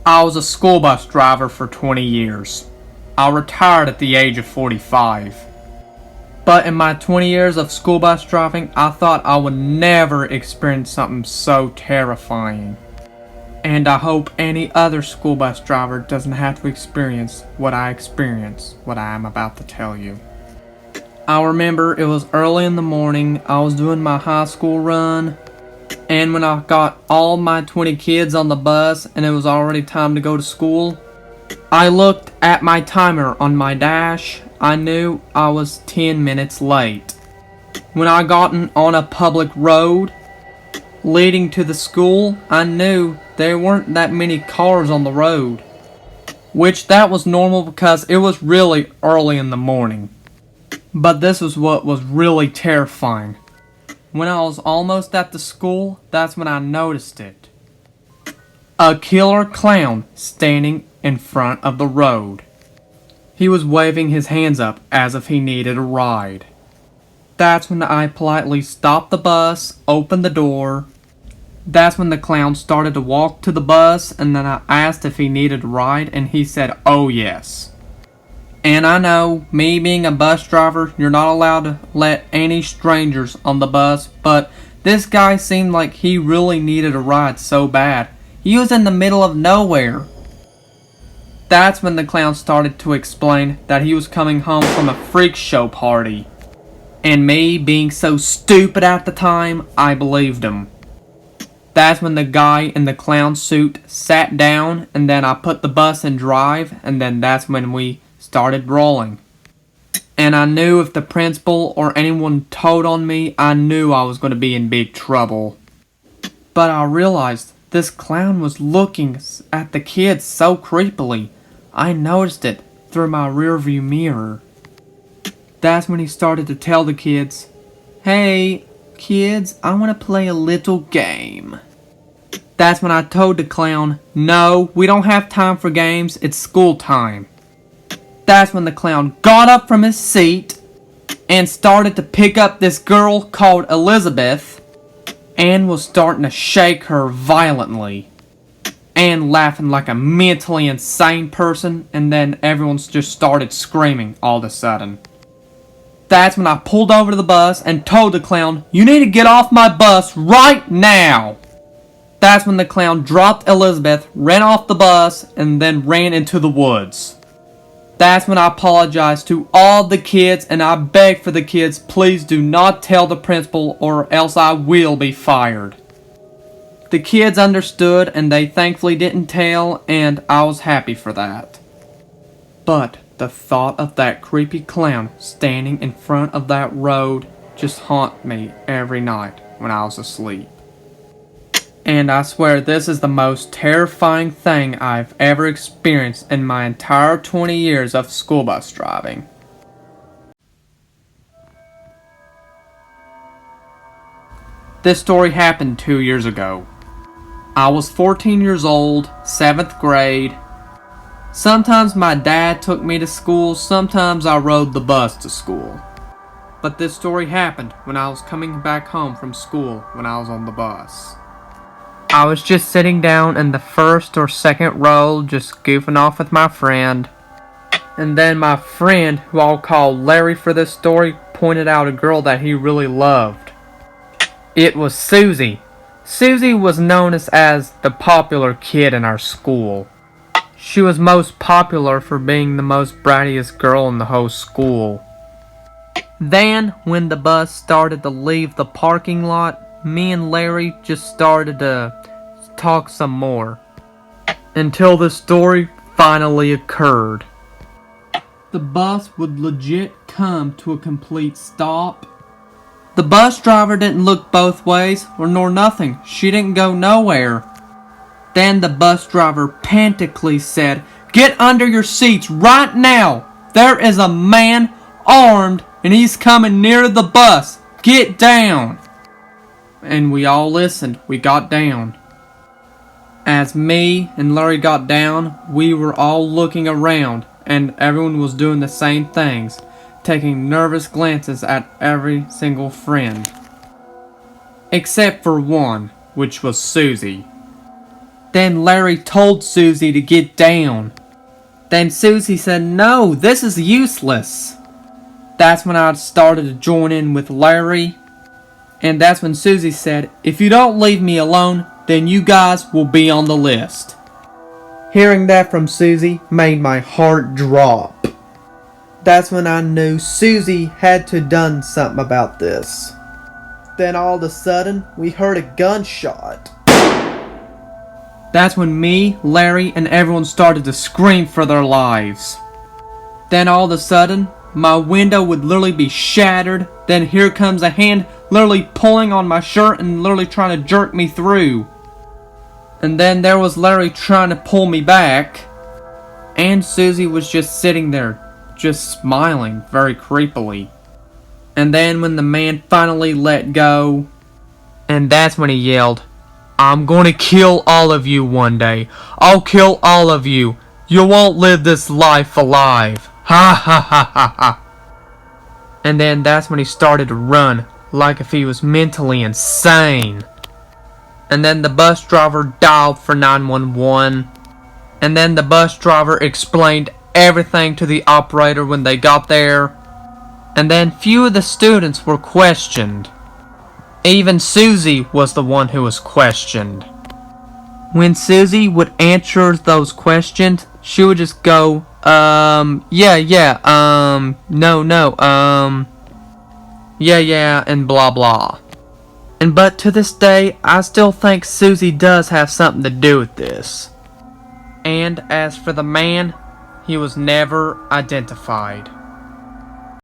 I was a school bus driver for 20 years. I retired at the age of 45. But in my 20 years of school bus driving, I thought I would never experience something so terrifying. And I hope any other school bus driver doesn't have to experience what I experienced, what I am about to tell you. I remember it was early in the morning, I was doing my high school run, and when I got all my 20 kids on the bus and it was already time to go to school, I looked at my timer on my dash. I knew I was 10 minutes late. When I got on a public road leading to the school, I knew there weren't that many cars on the road, which that was normal because it was really early in the morning. But this was what was really terrifying. When I was almost at the school, that's when I noticed it. A killer clown standing in front of the road. He was waving his hands up as if he needed a ride. That's when I politely stopped the bus, opened the door. That's when the clown started to walk to the bus, and then I asked if he needed a ride, and he said, "Oh yes." And I know, me being a bus driver, you're not allowed to let any strangers on the bus, but this guy seemed like he really needed a ride so bad. He was in the middle of nowhere. That's when the clown started to explain that he was coming home from a freak show party. And me, being so stupid at the time, I believed him. That's when the guy in the clown suit sat down, and then I put the bus in drive, and then that's when we started rolling. And I knew if the principal or anyone told on me, I knew I was going to be in big trouble. But I realized this clown was looking at the kids so creepily. I noticed it through my rearview mirror. That's when he started to tell the kids, "Hey, kids, I want to play a little game." That's when I told the clown, "No, we don't have time for games, it's school time." That's when the clown got up from his seat and started to pick up this girl called Elizabeth and was starting to shake her violently and laughing like a mentally insane person, and then everyone just started screaming all of a sudden. That's when I pulled over to the bus and told the clown, "You need to get off my bus right now." That's when the clown dropped Elizabeth, ran off the bus, and then ran into the woods. That's when I apologized to all the kids, and I begged for the kids, please do not tell the principal or else I will be fired. The kids understood, and they thankfully didn't tell, and I was happy for that. But the thought of that creepy clown standing in front of that road just haunted me every night when I was asleep. And I swear this is the most terrifying thing I've ever experienced in my entire 20 years of school bus driving. This story happened 2 years ago. I was 14 years old, 7th grade. Sometimes my dad took me to school, sometimes I rode the bus to school. But this story happened when I was coming back home from school when I was on the bus. I was just sitting down in the first or second row, just goofing off with my friend. And then my friend, who I'll call Larry for this story, pointed out a girl that he really loved. It was Susie. Susie was known as the popular kid in our school. She was most popular for being the most brattiest girl in the whole school. Then, when the bus started to leave the parking lot, me and Larry just started to talk some more. Until the story finally occurred. The bus would legit come to a complete stop. The bus driver didn't look both ways or nor nothing. She didn't go nowhere. Then the bus driver pantically said, "Get under your seats right now. There is a man armed and he's coming near the bus. Get down." And we all listened. We got down. As me and Larry got down, we were all looking around, and everyone was doing the same things, taking nervous glances at every single friend. Except for one, which was Susie. Then Larry told Susie to get down. Then Susie said, "No, this is useless." That's when I started to join in with Larry. And that's when Susie said, "If you don't leave me alone, then you guys will be on the list." Hearing that from Susie made my heart drop. That's when I knew Susie had to done something about this. Then all of a sudden, we heard a gunshot. That's when me, Larry, and everyone started to scream for their lives. Then all of a sudden, my window would literally be shattered. Then here comes a hand literally pulling on my shirt and literally trying to jerk me through. And then there was Larry trying to pull me back. And Susie was just sitting there, just smiling very creepily. And then when the man finally let go, and that's when he yelled, "I'm gonna kill all of you one day. I'll kill all of you. You won't live this life alive. Ha ha ha ha ha." And then that's when he started to run, like if he was mentally insane. And then the bus driver dialed for 911. And then the bus driver explained everything to the operator when they got there. And then few of the students were questioned. Even Susie was the one who was questioned. When Susie would answer those questions, she would just go, no, yeah, and blah blah. But to this day, I still think Susie does have something to do with this. And as for the man, he was never identified.